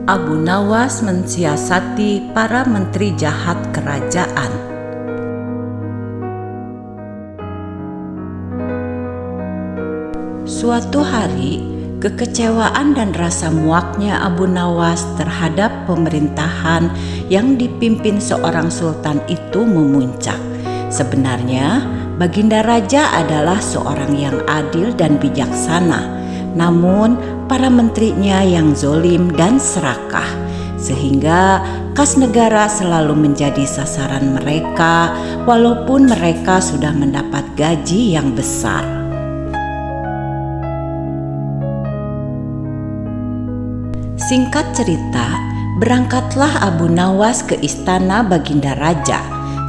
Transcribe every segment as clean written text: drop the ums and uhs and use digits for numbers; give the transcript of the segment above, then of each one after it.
Abu Nawas mensiasati para menteri jahat kerajaan. Suatu hari, kekecewaan dan rasa muaknya Abu Nawas terhadap pemerintahan yang dipimpin seorang sultan itu memuncak. Sebenarnya, Baginda Raja adalah seorang yang adil dan bijaksana. Namun, para menterinya yang zolim dan serakah, sehingga kas negara selalu menjadi sasaran mereka, walaupun mereka sudah mendapat gaji yang besar. Singkat cerita, berangkatlah Abu Nawas ke istana Baginda Raja.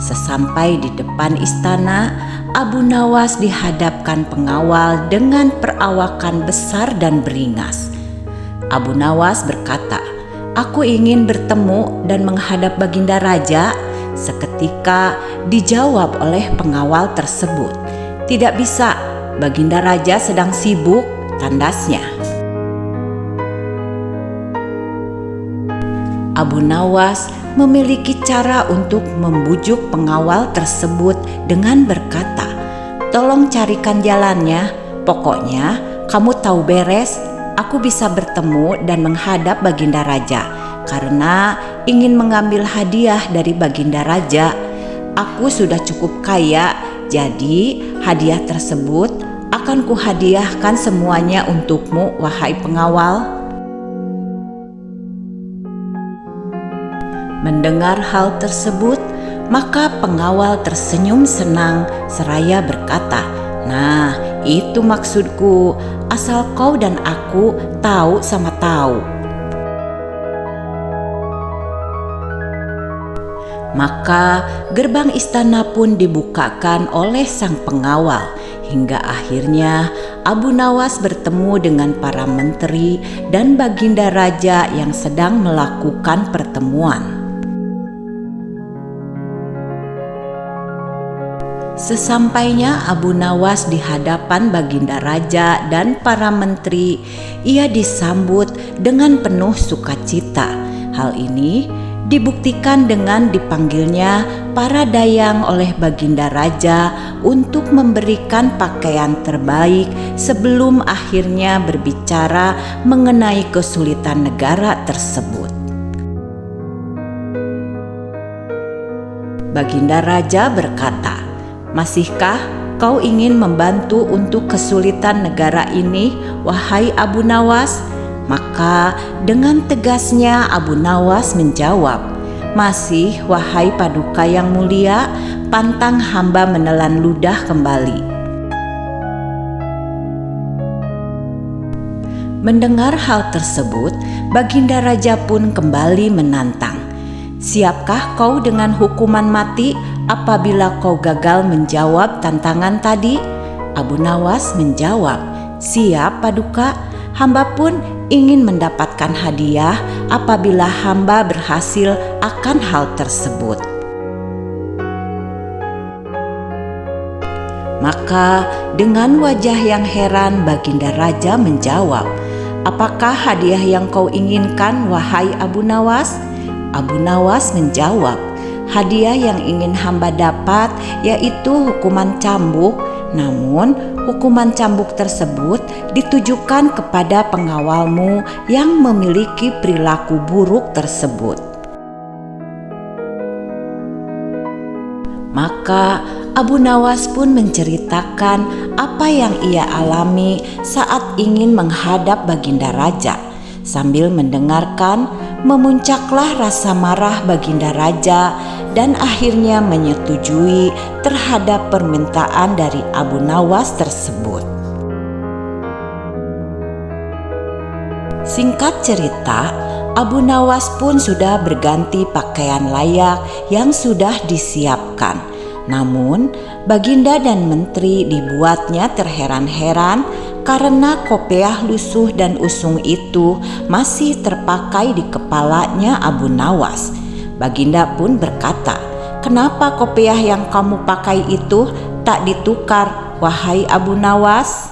Sesampai di depan istana, Abu Nawas dihadapkan pengawal dengan perawakan besar dan beringas. Abu Nawas berkata, "Aku ingin bertemu dan menghadap Baginda Raja." Seketika dijawab oleh pengawal tersebut, "Tidak bisa, Baginda Raja sedang sibuk," tandasnya. Abu Nawas memiliki cara untuk membujuk pengawal tersebut dengan berkata, "Tolong carikan jalannya, pokoknya kamu tahu beres, aku bisa bertemu dan menghadap Baginda Raja karena ingin mengambil hadiah dari Baginda Raja. Aku sudah cukup kaya, jadi hadiah tersebut akan kuhadiahkan semuanya untukmu, wahai pengawal." Mendengar hal tersebut, maka pengawal tersenyum senang seraya berkata, "Nah, itu maksudku, asal kau dan aku tahu sama tahu." Maka gerbang istana pun dibukakan oleh sang pengawal, hingga akhirnya Abu Nawas bertemu dengan para menteri dan Baginda Raja yang sedang melakukan pertemuan. Sesampainya Abu Nawas di hadapan Baginda Raja dan para menteri, ia disambut dengan penuh sukacita. Hal ini dibuktikan dengan dipanggilnya para dayang oleh Baginda Raja untuk memberikan pakaian terbaik sebelum akhirnya berbicara mengenai kesulitan negara tersebut. Baginda Raja berkata, "Masihkah kau ingin membantu untuk kesulitan negara ini, wahai Abu Nawas?" Maka dengan tegasnya Abu Nawas menjawab, "Masih, wahai Paduka yang mulia, pantang hamba menelan ludah kembali." Mendengar hal tersebut, Baginda Raja pun kembali menantang, "Siapkah kau dengan hukuman mati apabila kau gagal menjawab tantangan tadi?" Abu Nawas menjawab, "Siap, Paduka. Hamba pun ingin mendapatkan hadiah apabila hamba berhasil akan hal tersebut." Maka dengan wajah yang heran Baginda Raja menjawab, "Apakah hadiah yang kau inginkan, wahai Abu Nawas?" Abu Nawas menjawab, "Hadiah yang ingin hamba dapat yaitu hukuman cambuk, namun hukuman cambuk tersebut ditujukan kepada pengawalmu yang memiliki perilaku buruk tersebut." Maka Abu Nawas pun menceritakan apa yang ia alami saat ingin menghadap Baginda Raja. Sambil mendengarkan, memuncaklah rasa marah Baginda Raja dan akhirnya menyetujui terhadap permintaan dari Abu Nawas tersebut. Singkat cerita, Abu Nawas pun sudah berganti pakaian layak yang sudah disiapkan. Namun, Baginda dan menteri dibuatnya terheran-heran karena kopiah lusuh dan usung itu masih terpakai di kepalanya Abu Nawas. Baginda pun berkata, "Kenapa kopiah yang kamu pakai itu tak ditukar, wahai Abu Nawas?"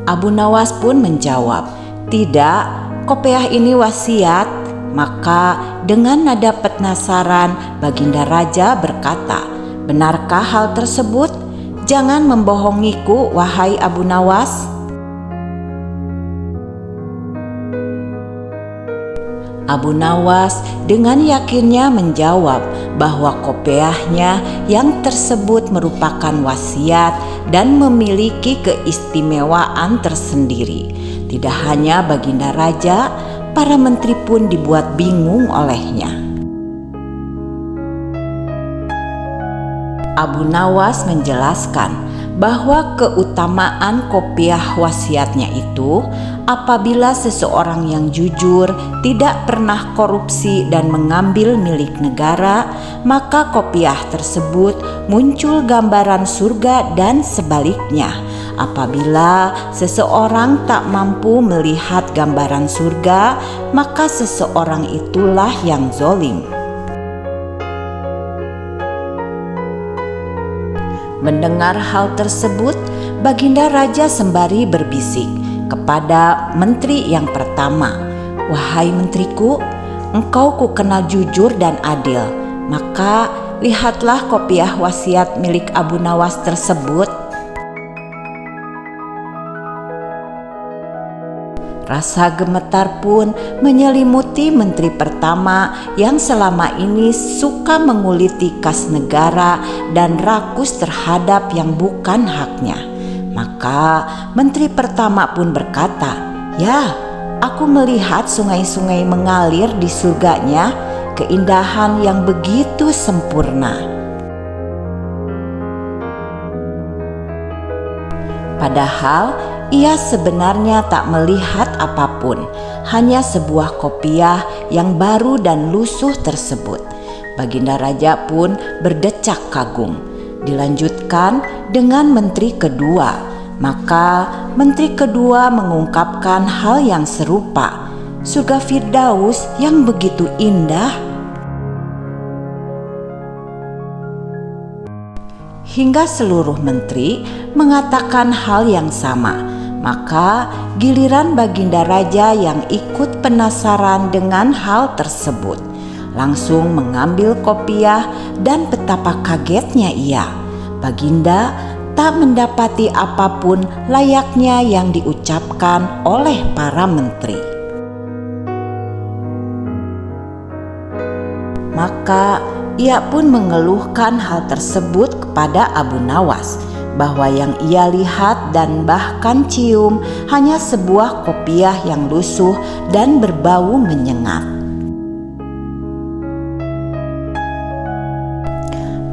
Abu Nawas pun menjawab, "Tidak, kopiah ini wasiat." Maka dengan nada penasaran Baginda Raja berkata, "Benarkah hal tersebut? Jangan membohongiku, wahai Abu Nawas." Abu Nawas dengan yakinnya menjawab bahwa kopiahnya yang tersebut merupakan wasiat dan memiliki keistimewaan tersendiri. Tidak hanya Baginda Raja, para menteri pun dibuat bingung olehnya. Abu Nawas menjelaskan bahwa keutamaan kopiah wasiatnya itu apabila seseorang yang jujur, tidak pernah korupsi dan mengambil milik negara, maka kopiah tersebut muncul gambaran surga, dan sebaliknya apabila seseorang tak mampu melihat gambaran surga, maka seseorang itulah yang zalim. Mendengar hal tersebut, Baginda Raja sembari berbisik kepada menteri yang pertama, "Wahai menteriku, engkau kukenal jujur dan adil, maka lihatlah kopiah wasiat milik Abu Nawas tersebut." Rasa gemetar pun menyelimuti menteri pertama yang selama ini suka menguliti kas negara dan rakus terhadap yang bukan haknya. Maka menteri pertama pun berkata, "Ya, aku melihat sungai-sungai mengalir di surganya, keindahan yang begitu sempurna." Padahal ia sebenarnya tak melihat apapun, hanya sebuah kopiah yang baru dan lusuh tersebut. Baginda Raja pun berdecak kagum. Dilanjutkan dengan menteri kedua, maka menteri kedua mengungkapkan hal yang serupa. Surga Firdaus yang begitu indah. Hingga seluruh menteri mengatakan hal yang sama, maka giliran Baginda Raja yang ikut penasaran dengan hal tersebut langsung mengambil kopiah, dan betapa kagetnya ia. Baginda tak mendapati apapun layaknya yang diucapkan oleh para menteri. Maka ia pun mengeluhkan hal tersebut kepada Abu Nawas, bahwa yang ia lihat dan bahkan cium hanya sebuah kopiah yang lusuh dan berbau menyengat.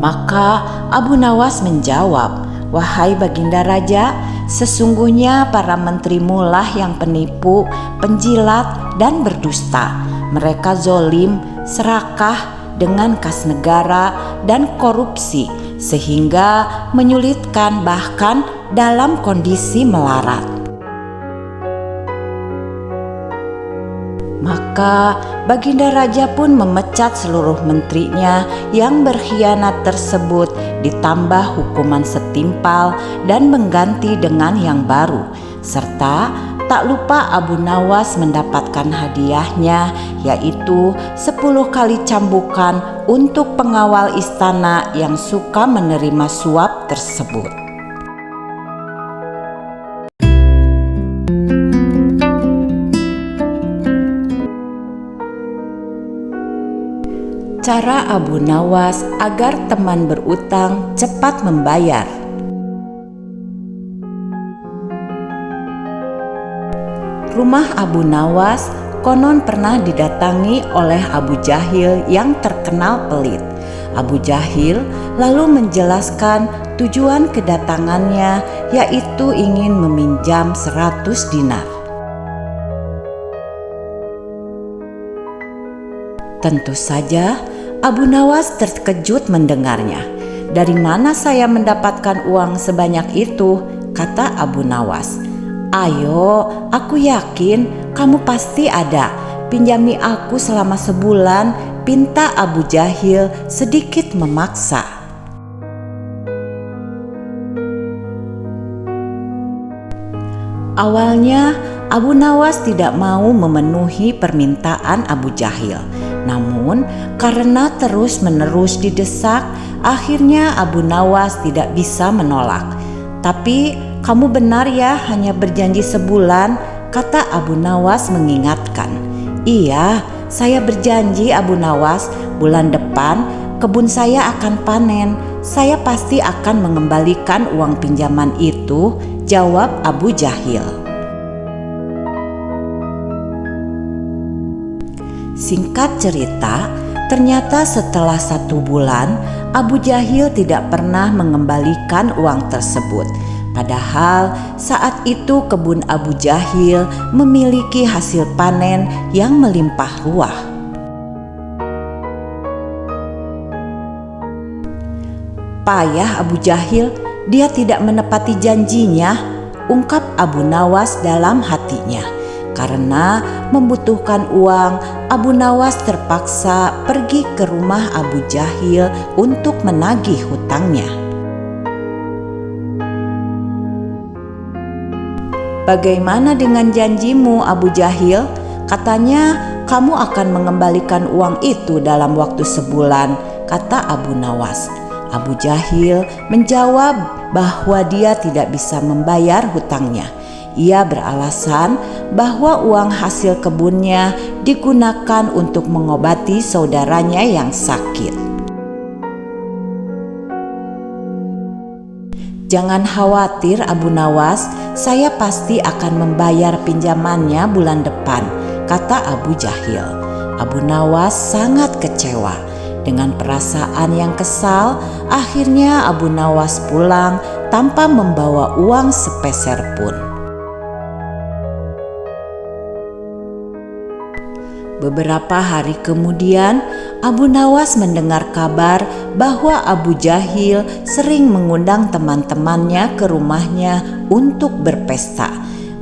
Maka Abu Nawas menjawab, "Wahai Baginda Raja, sesungguhnya para menterimu lah yang penipu, penjilat, dan berdusta. Mereka zolim, serakah dengan kas negara, dan korupsi, sehingga menyulitkan bahkan dalam kondisi melarat." Maka Baginda Raja pun memecat seluruh menterinya yang berkhianat tersebut, ditambah hukuman setimpal dan mengganti dengan yang baru, serta tak lupa Abu Nawas mendapatkan hadiahnya, yaitu 10 kali cambukan untuk pengawal istana yang suka menerima suap tersebut. Cara Abu Nawas agar teman berutang cepat membayar. Rumah Abu Nawas konon pernah didatangi oleh Abu Jahil yang terkenal pelit. Abu Jahil lalu menjelaskan tujuan kedatangannya, yaitu ingin meminjam 100 dinar. Tentu saja Abu Nawas terkejut mendengarnya. "Dari mana saya mendapatkan uang sebanyak itu?" kata Abu Nawas. "Ayo, aku yakin kamu pasti ada. Pinjami aku selama sebulan, pinta Abu Jahil sedikit memaksa. Awalnya Abu Nawas tidak mau memenuhi permintaan Abu Jahil. Namun karena terus-menerus didesak, akhirnya Abu Nawas tidak bisa menolak. "Tapi kamu benar ya, hanya berjanji sebulan," kata Abu Nawas mengingatkan. "Iya, saya berjanji Abu Nawas, bulan depan kebun saya akan panen. Saya pasti akan mengembalikan uang pinjaman itu," jawab Abu Jahil. Singkat cerita, ternyata setelah 1 bulan, Abu Jahil tidak pernah mengembalikan uang tersebut. Padahal saat itu kebun Abu Jahil memiliki hasil panen yang melimpah ruah. "Payah Abu Jahil, dia tidak menepati janjinya," ungkap Abu Nawas dalam hatinya. Karena membutuhkan uang, Abu Nawas terpaksa pergi ke rumah Abu Jahil untuk menagih hutangnya. "Bagaimana dengan janjimu, Abu Jahil? Katanya kamu akan mengembalikan uang itu dalam waktu sebulan," kata Abu Nawas. Abu Jahil menjawab bahwa dia tidak bisa membayar hutangnya. Ia beralasan bahwa uang hasil kebunnya digunakan untuk mengobati saudaranya yang sakit. "Jangan khawatir Abu Nawas, saya pasti akan membayar pinjamannya bulan depan," kata Abu Jahil. Abu Nawas sangat kecewa. Dengan perasaan yang kesal, akhirnya Abu Nawas pulang tanpa membawa uang sepeser pun. Beberapa hari kemudian, Abu Nawas mendengar kabar bahwa Abu Jahil sering mengundang teman-temannya ke rumahnya untuk berpesta.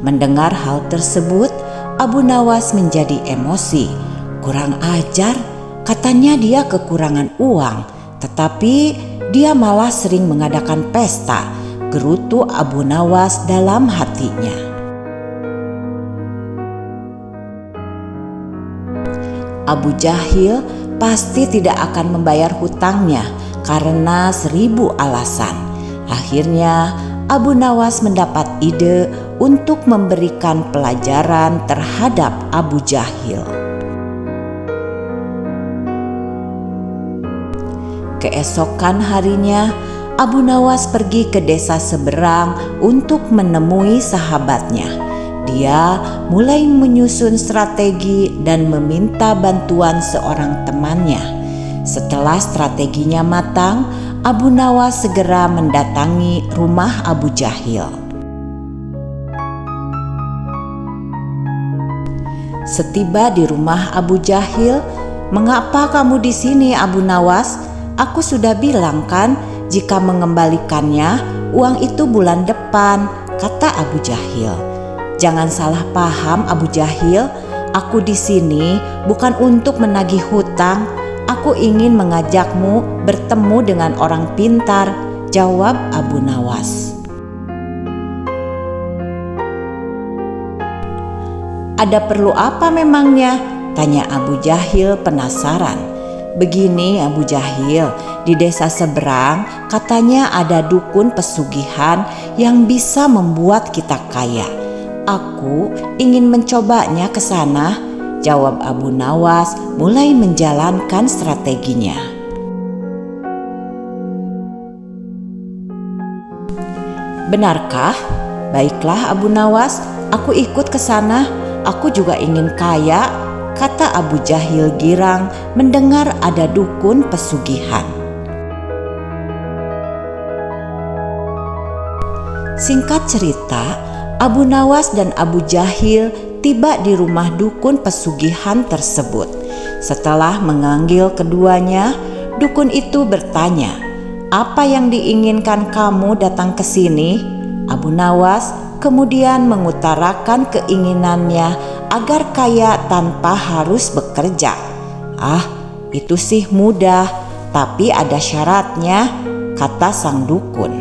Mendengar hal tersebut, Abu Nawas menjadi emosi. "Kurang ajar, katanya dia kekurangan uang, tetapi dia malah sering mengadakan pesta," gerutu Abu Nawas dalam hatinya. Abu Jahil pasti tidak akan membayar hutangnya karena 1000 alasan. Akhirnya Abu Nawas mendapat ide untuk memberikan pelajaran terhadap Abu Jahil. Keesokan harinya, Abu Nawas pergi ke desa seberang untuk menemui sahabatnya. Dia mulai menyusun strategi dan meminta bantuan seorang temannya. Setelah strateginya matang, Abu Nawas segera mendatangi rumah Abu Jahil. Setiba di rumah Abu Jahil, "Mengapa kamu di sini, Abu Nawas? Aku sudah bilang kan, jika mengembalikannya, uang itu bulan depan," kata Abu Jahil. "Jangan salah paham Abu Jahil, aku di sini bukan untuk menagih hutang. Aku ingin mengajakmu bertemu dengan orang pintar," jawab Abu Nawas. "Ada perlu apa memangnya?" tanya Abu Jahil penasaran. "Begini Abu Jahil, di desa seberang katanya ada dukun pesugihan yang bisa membuat kita kaya. Aku ingin mencobanya ke sana," jawab Abu Nawas mulai menjalankan strateginya. "Benarkah? Baiklah Abu Nawas, aku ikut ke sana. Aku juga ingin kaya," kata Abu Jahil girang mendengar ada dukun pesugihan. Singkat cerita, Abu Nawas dan Abu Jahil tiba di rumah dukun pesugihan tersebut. Setelah memanggil keduanya, dukun itu bertanya, "Apa yang diinginkan kamu datang ke sini?" Abu Nawas kemudian mengutarakan keinginannya agar kaya tanpa harus bekerja. "Ah, "Itu sih mudah, tapi ada syaratnya," kata sang dukun.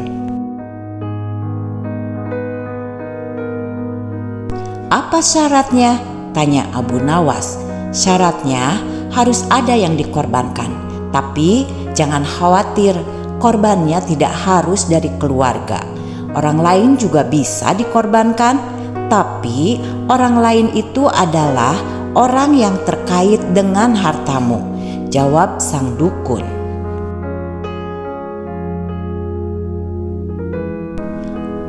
"Apa syaratnya?" tanya Abu Nawas. "Syaratnya harus ada yang dikorbankan, tapi jangan khawatir, korbannya tidak harus dari keluarga. Orang lain juga bisa dikorbankan, tapi orang lain itu adalah orang yang terkait dengan hartamu," jawab sang dukun.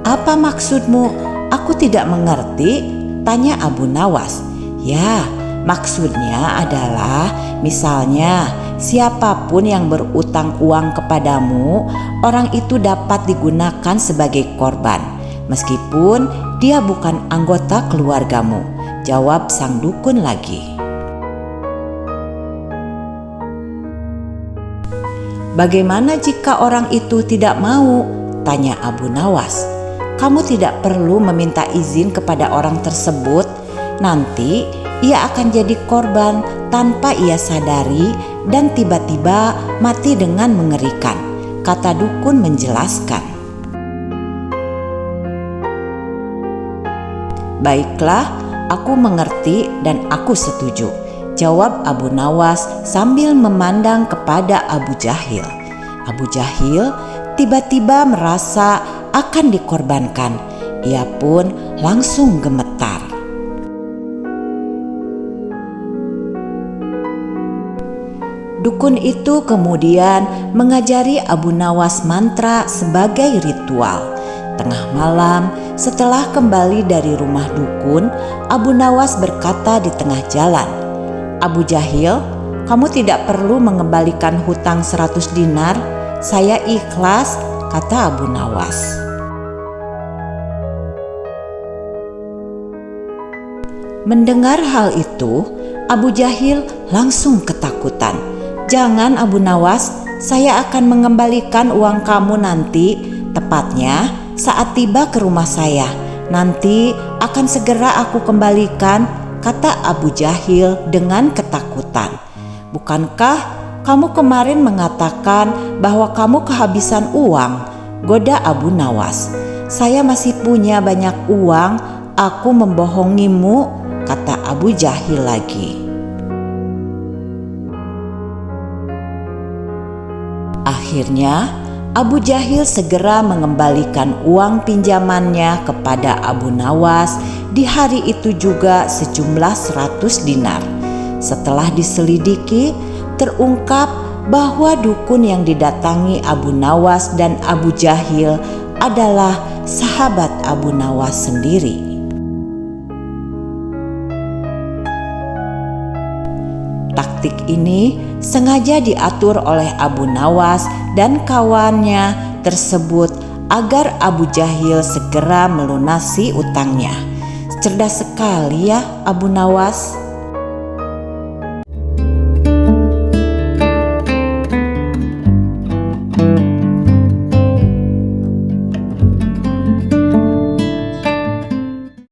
"Apa maksudmu? Aku tidak mengerti," tanya Abu Nawas. "Ya, maksudnya adalah misalnya siapapun yang berutang uang kepadamu, orang itu dapat digunakan sebagai korban, meskipun dia bukan anggota keluargamu," jawab sang dukun lagi. "Bagaimana jika orang itu tidak mau?" tanya Abu Nawas. "Kamu tidak perlu meminta izin kepada orang tersebut. Nanti ia akan jadi korban tanpa ia sadari dan tiba-tiba mati dengan mengerikan," kata dukun menjelaskan. "Baiklah, aku mengerti dan aku setuju," jawab Abu Nawas sambil memandang kepada Abu Jahil. Abu Jahil tiba-tiba merasa akan dikorbankan. Ia pun langsung gemetar. Dukun itu kemudian mengajari Abu Nawas mantra sebagai ritual. Tengah malam, setelah kembali dari rumah dukun, Abu Nawas berkata di tengah jalan, "Abu Jahil, kamu tidak perlu mengembalikan hutang 100 dinar. Saya ikhlas," kata Abu Nawas. Mendengar hal itu, Abu Jahil langsung ketakutan. "Jangan Abu Nawas, saya akan mengembalikan uang kamu nanti, tepatnya saat tiba ke rumah saya. Nanti akan segera aku kembalikan," kata Abu Jahil dengan ketakutan. "Bukankah kamu kemarin mengatakan bahwa kamu kehabisan uang?" goda Abu Nawas. "Saya masih punya banyak uang, aku membohongimu," kata Abu Jahil lagi. Akhirnya Abu Jahil segera mengembalikan uang pinjamannya kepada Abu Nawas di hari itu juga sejumlah 100 dinar. Setelah diselidiki, terungkap bahwa dukun yang didatangi Abu Nawas dan Abu Jahil adalah sahabat Abu Nawas sendiri. Taktik ini sengaja diatur oleh Abu Nawas dan kawannya tersebut agar Abu Jahil segera melunasi utangnya. Cerdas sekali ya Abu Nawas.